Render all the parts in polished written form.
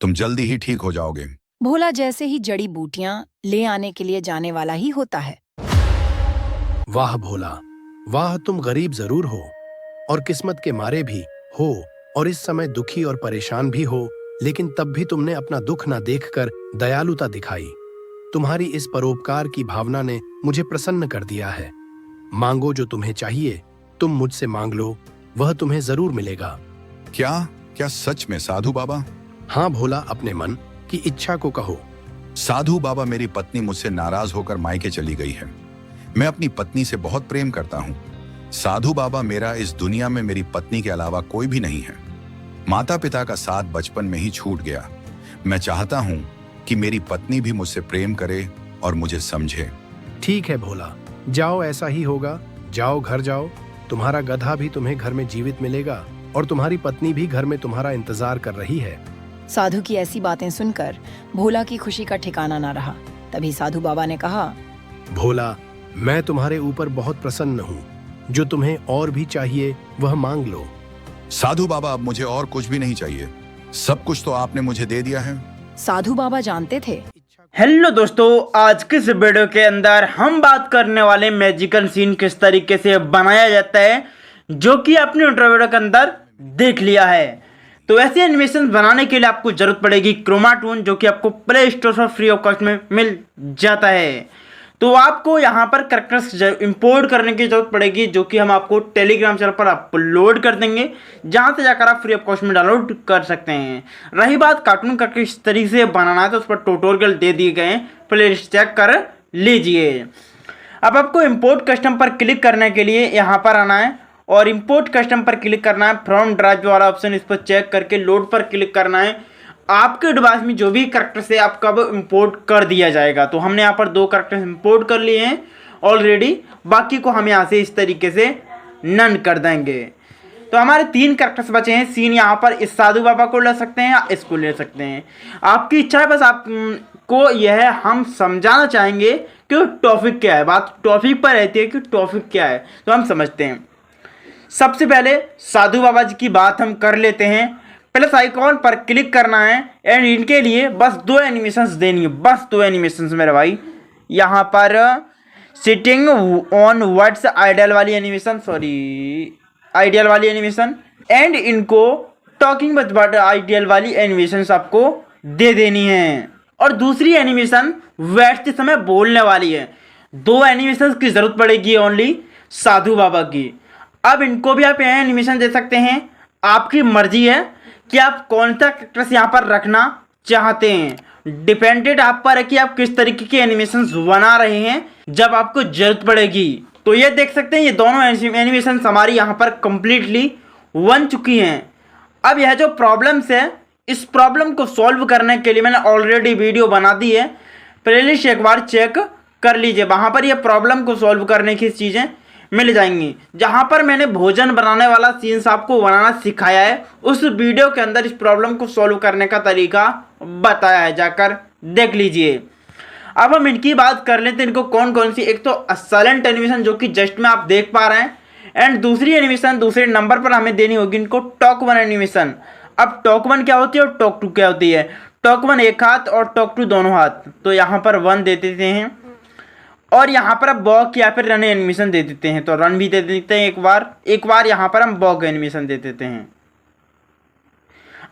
तुम जल्दी ही ठीक हो जाओगे। भोला जैसे ही जड़ी बूटियां ले आने के लिए जाने वाला ही होता है। वाह भोला, वाह तुम गरीब जरूर हो और किस्मत के मारे भी हो और इस समय दुखी और परेशान भी हो, लेकिन तब भी तुमने अपना दुख न देखकर दयालुता दिखाई। तुम्हारी इस परोपकार की भावना ने मुझे प्रसन्न कर दिया है। मांगो जो तुम्हें चाहिए, तुम मुझसे मांग लो, वह तुम्हें जरूर मिलेगा। क्या क्या सच में साधु बाबा? हाँ भोला, अपने मन की इच्छा को कहो। साधु बाबा, मेरी पत्नी मुझसे नाराज होकर मायके चली गई है। मैं अपनी पत्नी से बहुत प्रेम करता हूँ। साधु बाबा, मेरा इस दुनिया में मेरी पत्नी के अलावा कोई भी नहीं है। माता पिता का साथ बचपन में ही छूट गया। मैं चाहता हूँ कि मेरी पत्नी भी मुझसे प्रेम करे और मुझे समझे। ठीक है भोला, जाओ, ऐसा ही होगा। जाओ, घर जाओ। तुम्हारा गधा भी तुम्हें घर में जीवित मिलेगा और तुम्हारी पत्नी भी घर में तुम्हारा इंतजार कर रही है। साधु की ऐसी बातें सुनकर भोला की खुशी का ठिकाना न रहा। तभी साधु बाबा ने कहा, भोला, मैं तुम्हारे ऊपर बहुत प्रसन्न हूँ। जो तुम्हें और भी चाहिए वह मांग लो। साधु बाबा, अब मुझे और कुछ भी नहीं चाहिए। सब कुछ तो आपने मुझे दे दिया है। साधु बाबा जानते थे। हेलो दोस्तों, आज के इस वीडियो के अंदर हम बात करने वाले मैजिकल सीन किस तरीके से बनाया जाता है, जो कि आपने इंटरव्यू के अंदर देख लिया है। तो ऐसे एनिमेशन बनाने के लिए आपको जरूरत पड़ेगी क्रोमा टून, जो कि आपको प्ले स्टोर पर फ्री ऑफ कॉस्ट में मिल जाता है। तो आपको यहाँ पर कैरेक्टर्स इंपोर्ट करने की जरूरत पड़ेगी, जो कि हम आपको टेलीग्राम चैनल पर अपलोड कर देंगे, जहाँ से जाकर आप फ्री ऑफ कॉस्ट में डाउनलोड कर सकते हैं। रही बात कार्टून का किस तरीके से बनाना है, तो उस पर ट्यूटोरियल दे दिए गए हैं, प्लेलिस्ट चेक कर लीजिए। अब आपको इंपोर्ट कस्टम पर क्लिक करने के लिए यहाँ पर आना है और इंपोर्ट कस्टम पर क्लिक करना है। फ्रॉम ड्राइव वाला ऑप्शन, इस पर चेक करके लोड पर क्लिक करना है। आपके डिवाइस में जो भी करैक्टर से आपका वो इंपोर्ट कर दिया जाएगा। तो हमने यहाँ पर 2 करैक्टर इंपोर्ट कर लिए हैं ऑलरेडी, बाकी को हम यहाँ से इस तरीके से नन कर देंगे। तो हमारे 3 करैक्टर्स बचे हैं। सीन यहाँ पर इस साधु बाबा को ले सकते हैं या इसको ले सकते हैं, आपकी इच्छा है। बस आपको यह हम समझाना चाहेंगे कि टॉपिक क्या है। बात टॉपिक पर रहती है कि टॉपिक क्या है, तो हम समझते हैं। सबसे पहले साधु बाबा जी की बात हम कर लेते हैं। प्लस आइकॉन पर क्लिक करना है एंड इनके लिए बस 2 एनिमेशंस देनी है, बस 2 एनिमेशंस मेरे भाई। यहाँ पर सिटिंग ऑन वर्ड्स आइडियल वाली एनिमेशन, आइडियल वाली एनिमेशन, एंड इनको टॉकिंग विद वर्ड आइडियल वाली एनिमेशंस आपको दे देनी है। और दूसरी एनिमेशन बैठते समय बोलने वाली है। 2 एनिमेशंस की जरूरत पड़ेगी ओनली साधु बाबा की। अब इनको भी आप यहाँ एनिमेशन दे सकते हैं, आपकी मर्जी है कि आप कौन सा कैरेक्टर्स यहाँ पर रखना चाहते हैं। डिपेंडेंट आप पर है कि आप किस तरीके के एनिमेशन बना रहे हैं जब आपको जरूरत पड़ेगी। तो ये देख सकते हैं, ये दोनों एनिमेशन हमारी यहाँ पर कंप्लीटली बन चुकी हैं। अब यह जो प्रॉब्लम्स है, इस प्रॉब्लम को सॉल्व करने के लिए मैंने ऑलरेडी वीडियो बना दी है, प्लेलिस्ट एक बार चेक कर लीजिए। वहाँ पर यह प्रॉब्लम को सॉल्व करने की चीज़ें मिल जाएंगी। जहाँ पर मैंने भोजन बनाने वाला सीन्स आपको बनाना सिखाया है, उस वीडियो के अंदर इस प्रॉब्लम को सॉल्व करने का तरीका बताया है, जाकर देख लीजिए। अब हम इनकी बात कर लेते हैं, इनको कौन कौन सी। एक तो साइलेंट एनिमेशन, जो कि जस्ट में आप देख पा रहे हैं, एंड दूसरी एनिमेशन दूसरे नंबर पर हमें देनी होगी इनको टॉक 1 एनिमेशन। अब टॉक 1 क्या होती है और टॉक 2 क्या होती है? टॉक 1 एक हाथ और टॉक 2 दोनों हाथ। तो यहाँ पर 1 दे देते हैं और यहाँ पर अब वॉक या फिर रन एनिमेशन दे देते हैं। तो रन भी दे देते हैं एक बार यहाँ पर हम वॉक एनिमेशन दे देते हैं।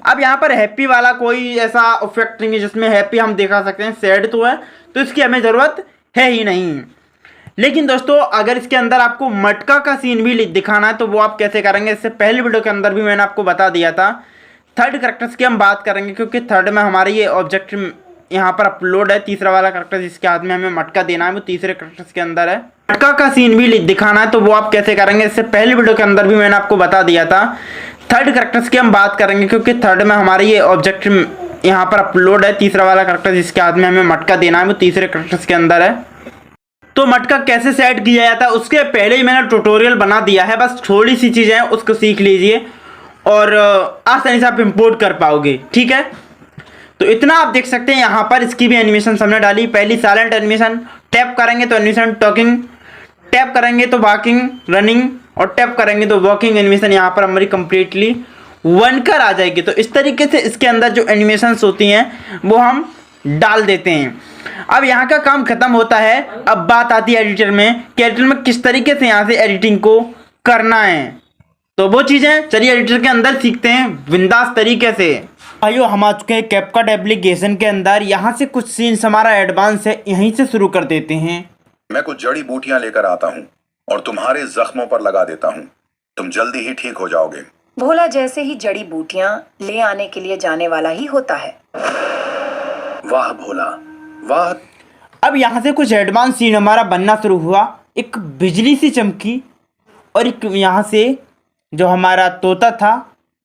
अब यहाँ पर हैप्पी वाला कोई ऐसा इफेक्ट नहीं है जिसमें हैप्पी हम दिखा सकते हैं, सैड तो है, तो इसकी हमें ज़रूरत है ही नहीं। लेकिन दोस्तों, अगर इसके अंदर आपको मटका का सीन भी दिखाना है तो वो आप कैसे करेंगे, इससे पहले वीडियो के अंदर भी मैंने आपको बता दिया था। 3rd कैरेक्टर्स की हम बात करेंगे, क्योंकि 3rd में हमारे ये ऑब्जेक्ट यहाँ पर अपलोड है। तीसरा वाला कैरेक्टर जिसके हाथ में हमें मटका देना है, वो तीसरे कैरेक्टर्स के अंदर है। मटका का सीन भी दिखाना है तो वो आप कैसे करेंगे, इससे पहले वीडियो के अंदर भी मैंने आपको बता दिया था। 3rd कैरेक्टर्स की हम बात करेंगे, क्योंकि 3rd में हमारे ये ऑब्जेक्ट यहाँ पर अपलोड है। तीसरा वाला कैरेक्टर जिसके हाथ में हमें मटका देना है, वो तीसरे कैरेक्टर्स के अंदर है। तो मटका कैसे सेट किया जाता है उसके पहले ही मैंने ट्यूटोरियल बना दिया है, बस थोड़ी सी चीज़ें हैं उसको सीख लीजिए और आसानी से आप इंपोर्ट कर पाओगे। ठीक है, तो इतना आप देख सकते हैं। यहाँ पर इसकी भी एनिमेशन हमने डाली। पहली साइलेंट एनिमेशन, टैप करेंगे तो एनिमेशन टॉकिंग, टैप करेंगे तो वॉकिंग, रनिंग, और टैप करेंगे तो वॉकिंग एनिमेशन यहाँ पर हमारी कंप्लीटली बनकर आ जाएगी। तो इस तरीके से इसके अंदर जो एनिमेशंस होती हैं वो हम डाल देते हैं। अब यहाँ का काम खत्म होता है। अब बात आती है एडिटर में कि एडिटर में किस तरीके से यहाँ से एडिटिंग को करना है। तो वो चीज़ें चलिए एडिटर के अंदर सीखते हैं बिंदास तरीके से। भाइयों हम आ चुके हैं कैपकट एप्लीकेशन के अंदर। यहाँ से कुछ सीन्स हमारा एडवांस है, यहीं से शुरू कर देते हैं। मैं कुछ जड़ी बूटियां लेकर आता हूँ और तुम्हारे जख्मों पर लगा देता हूँ। तुम जल्दी ही ठीक हो जाओगे। भोला जैसे ही जड़ी बूटियां ले आने के लिए जाने वाला ही होता है। वाह भोला वाह। अब यहाँ से कुछ एडवांस सीन हमारा बनना शुरू हुआ। एक बिजली सी चमकी और एक यहाँ से जो हमारा तोता था,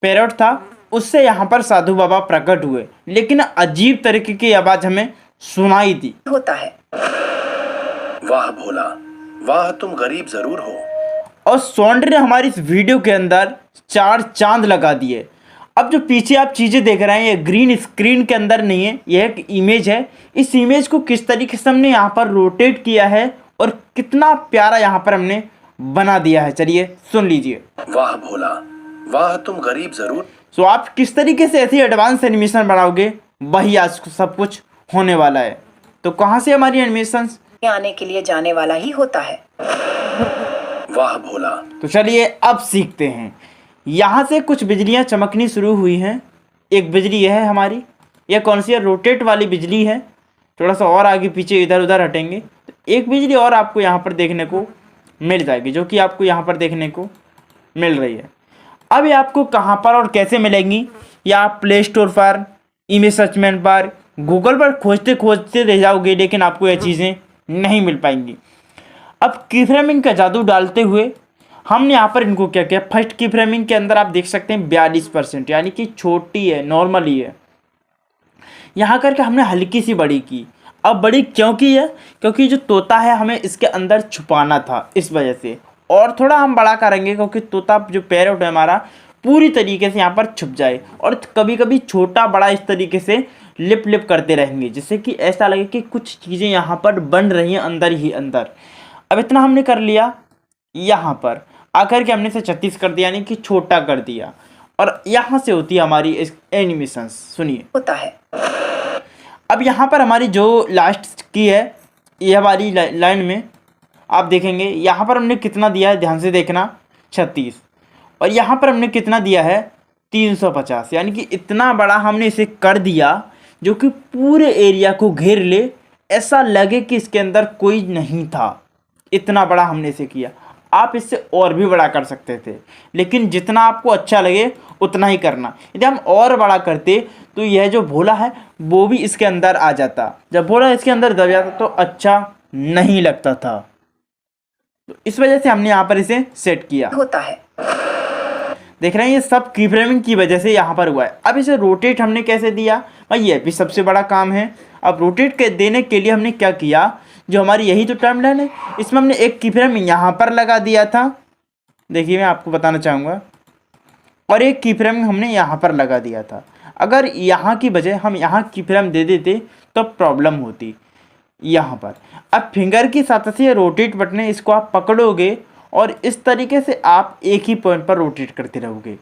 पैरट था, उससे यहाँ पर साधु बाबा प्रकट हुए, लेकिन अजीब तरीके की आवाज़ हमें सुनाई दी। होता है। वाह भोला वाह, तुम गरीब जरूर हो। और सौंड ने हमारी इस वीडियो के अंदर 4 चांद लगा दिए। अब जो पीछे आप चीज़ें देख रहे हैं ये ग्रीन स्क्रीन के अंदर नहीं है, यह एक इमेज है। इस इमेज को किस तरीके से हमने यहाँ पर रोटेट किया है और कितना प्यारा यहाँ पर हमने बना दिया है, चलिए सुन लीजिए। वाह भोला वाह, तुम गरीब जरूर। सो आप किस तरीके से ऐसी एडवांस एनिमेशन बनाओगे वही आज सब कुछ होने वाला है। तो कहाँ से हमारी एनिमेशन आने के लिए जाने वाला ही होता है। वाह भोला। तो चलिए अब सीखते हैं। यहाँ से कुछ बिजलियाँ चमकनी शुरू हुई हैं। एक बिजली यह है हमारी, यह कौन सी है, रोटेट वाली बिजली है। थोड़ा सा और आगे पीछे इधर उधर हटेंगे तो एक बिजली और आपको यहाँ पर देखने को मिल जाएगी, जो कि आपको यहाँ पर देखने को मिल रही है। अब ये आपको कहाँ पर और कैसे मिलेंगी, या आप प्ले स्टोर पर, इमेज सर्चमेंट पर, गूगल पर खोजते खोजते रह जाओगे, लेकिन आपको ये चीज़ें नहीं मिल पाएंगी। अब की फ्रेमिंग का जादू डालते हुए हमने यहाँ पर इनको क्या किया, फर्स्ट की फ्रेमिंग के अंदर आप देख सकते हैं 42%, यानी कि छोटी है, नॉर्मल ही है। यहाँ करके हमने हल्की सी बड़ी की। अब बड़ी क्यों की है, क्योंकि जो तोता है हमें इसके अंदर छुपाना था, इस वजह से। और थोड़ा हम बड़ा करेंगे क्योंकि तोता जो पैरट है हमारा पूरी तरीके से यहाँ पर छुप जाए, और कभी कभी छोटा बड़ा इस तरीके से लिप लिप करते रहेंगे, जिससे कि ऐसा लगे कि कुछ चीज़ें यहाँ पर बन रही हैं अंदर ही अंदर। अब इतना हमने कर लिया। यहाँ पर आकर के हमने इसे 36 कर दिया, यानी कि छोटा कर दिया। और यहाँ से होती है हमारी एनिमेशन, सुनिए। होता है। अब यहाँ पर हमारी जो लास्ट की है ये हमारी लाइन में आप देखेंगे, यहाँ पर हमने कितना दिया है, ध्यान से देखना, 36। और यहाँ पर हमने कितना दिया है, 350, यानी कि इतना बड़ा हमने इसे कर दिया जो कि पूरे एरिया को घेर ले, ऐसा लगे कि इसके अंदर कोई नहीं था। इतना बड़ा हमने इसे किया। आप इससे और भी बड़ा कर सकते थे, लेकिन जितना आपको अच्छा लगे उतना ही करना। यदि हम और बड़ा करते तो यह जो भोला है वो भी इसके अंदर आ जाता। जब भोला इसके अंदर दब जाता तो अच्छा नहीं लगता था। तो इस वजह से हमने यहाँ पर इसे सेट किया। होता है। देख रहे हैं ये सब की फ्रेमिंग की वजह से यहाँ पर हुआ है। अब इसे रोटेट हमने कैसे दिया भाई, ये भी सबसे बड़ा काम है। अब रोटेट के देने के लिए हमने क्या किया, जो हमारी यही तो टाइमलाइन है, इसमें हमने एक की फ्रेम यहाँ पर लगा दिया था, देखिए मैं आपको बताना चाहूँगा, और एक की फ्रेम हमने यहाँ पर लगा दिया था। अगर यहाँ की बजाय हम यहाँ की फ्रेम दे देते तो प्रॉब्लम होती यहाँ पर। अब फिंगर की साथ से रोटेट बटन है, इसको आप पकड़ोगे और इस तरीके से आप एक ही पॉइंट पर रोटेट करते रहोगे।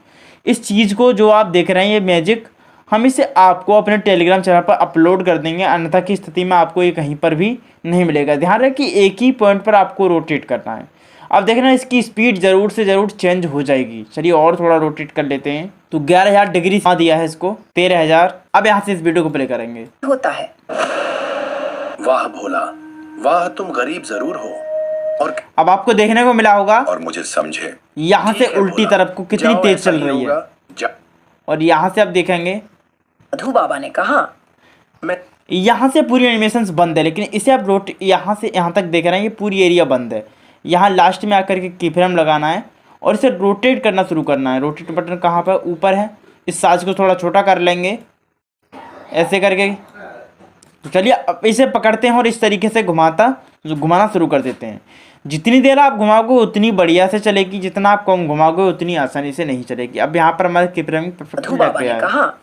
इस चीज़ को जो आप देख रहे हैं ये मैजिक, हम इसे आपको अपने टेलीग्राम चैनल पर अपलोड कर देंगे, अन्यथा की स्थिति में आपको ये कहीं पर भी नहीं मिलेगा। ध्यान रखें कि एक ही पॉइंट पर आपको रोटेट करना है। अब देखना इसकी स्पीड ज़रूर से ज़रूर चेंज हो जाएगी। चलिए और थोड़ा रोटेट कर लेते हैं। तो 11,000 डिग्री दिया है इसको, 13,000। अब यहाँ से इस वीडियो को प्ले करेंगे। होता है। वाह भोला वाह, तुम गरीब जरूर हो। और अब आपको देखने को मिला होगा, और मुझे समझे, यहाँ से उल्टी तरफ को कितनी तेज चल रही है। और यहाँ से आप देखेंगे साधु बाबा ने कहा, मैं यहाँ से पूरी एनिमेशंस बंद है, लेकिन इसे आप यहाँ से यहाँ तक देख रहे हैं ये पूरी एरिया बंद है। यहाँ लास्ट में आकर के की फ्रेम लगाना है और इसे रोटेट करना शुरू करना है। रोटेट बटन कहाँ पर, ऊपर है। इस साइज को थोड़ा छोटा कर लेंगे ऐसे करके। तो चलिए अब इसे पकड़ते हैं और इस तरीके से घुमाना शुरू कर देते हैं। जितनी देर आप घुमाओगे उतनी बढ़िया से चलेगी, जितना आप कम घुमाओगे उतनी आसानी से नहीं चलेगी। अब यहाँ पर हमारे की फ्रेमिंग साधु बाबा ने कहा,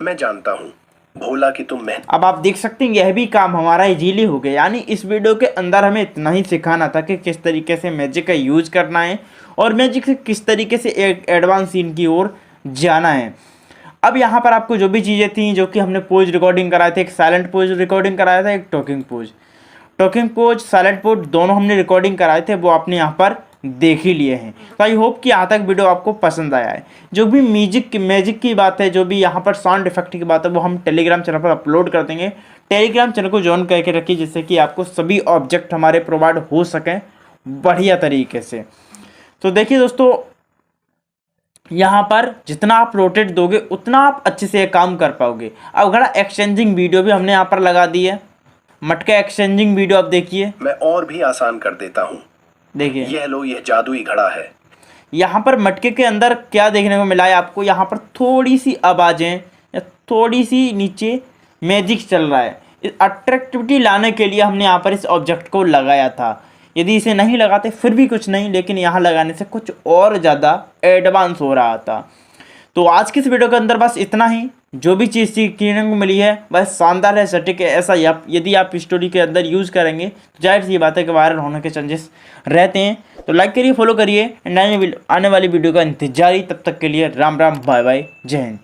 मैं जानता हूँ भोला कि तुम मैं। अब आप देख सकते हैं यह भी काम हमारा इजीली हो गया। यानी इस वीडियो के अंदर हमें इतना ही सिखाना था कि किस तरीके से मैजिक का यूज करना है और मैजिक से किस तरीके से एक एडवांस सीन की ओर जाना है। अब यहाँ पर आपको जो भी चीज़ें थी जो कि हमने पोज रिकॉर्डिंग कराए थे, एक साइलेंट पोज रिकॉर्डिंग कराया था, एक टॉकिंग पोज साइलेंट पोज दोनों हमने रिकॉर्डिंग कराए थे, वो आपने यहाँ पर देख ही लिए हैं। तो आई होप कि यहाँ तक वीडियो आपको पसंद आया है। जो भी मैजिक की बात है, जो भी यहाँ पर साउंड इफेक्ट की बात है, वो हम टेलीग्राम चैनल पर अपलोड कर देंगे। टेलीग्राम चैनल को ज्वाइन करके रखिए जिससे कि आपको सभी ऑब्जेक्ट हमारे प्रोवाइड हो सकें बढ़िया तरीके से। तो देखिए दोस्तों, यहाँ पर जितना आप रोटेट दोगे उतना आप अच्छे से काम कर पाओगे। अब घड़ा एक्सचेंजिंग वीडियो भी हमने यहाँ पर लगा दी है, मटका एक्सचेंजिंग वीडियो आप देखिए। मैं और भी आसान कर देता हूँ, देखिए यह लो, यह जादुई घड़ा है। यहाँ पर मटके के अंदर क्या देखने को मिला है आपको, यहाँ पर थोड़ी सी आवाज़ें या थोड़ी सी नीचे मैजिक चल रहा है। इस अट्रैक्टिविटी लाने के लिए हमने यहाँ पर इस ऑब्जेक्ट को लगाया था। यदि इसे नहीं लगाते फिर भी कुछ नहीं, लेकिन यहाँ लगाने से कुछ और ज़्यादा एडवांस हो रहा था। तो आज की इस वीडियो के अंदर बस इतना ही। जो भी चीज़ सीखने को मिली है वह शानदार है, सटीक है। ऐसा यदि आप स्टोरी के अंदर यूज़ करेंगे तो जाहिर सी बात है कि वायरल होने के चांसेस रहते हैं। तो लाइक करिए, फॉलो करिए एंड आने वाली वीडियो का इंतजार ही। तब तक के लिए राम राम, बाय बाय, जय हिंद।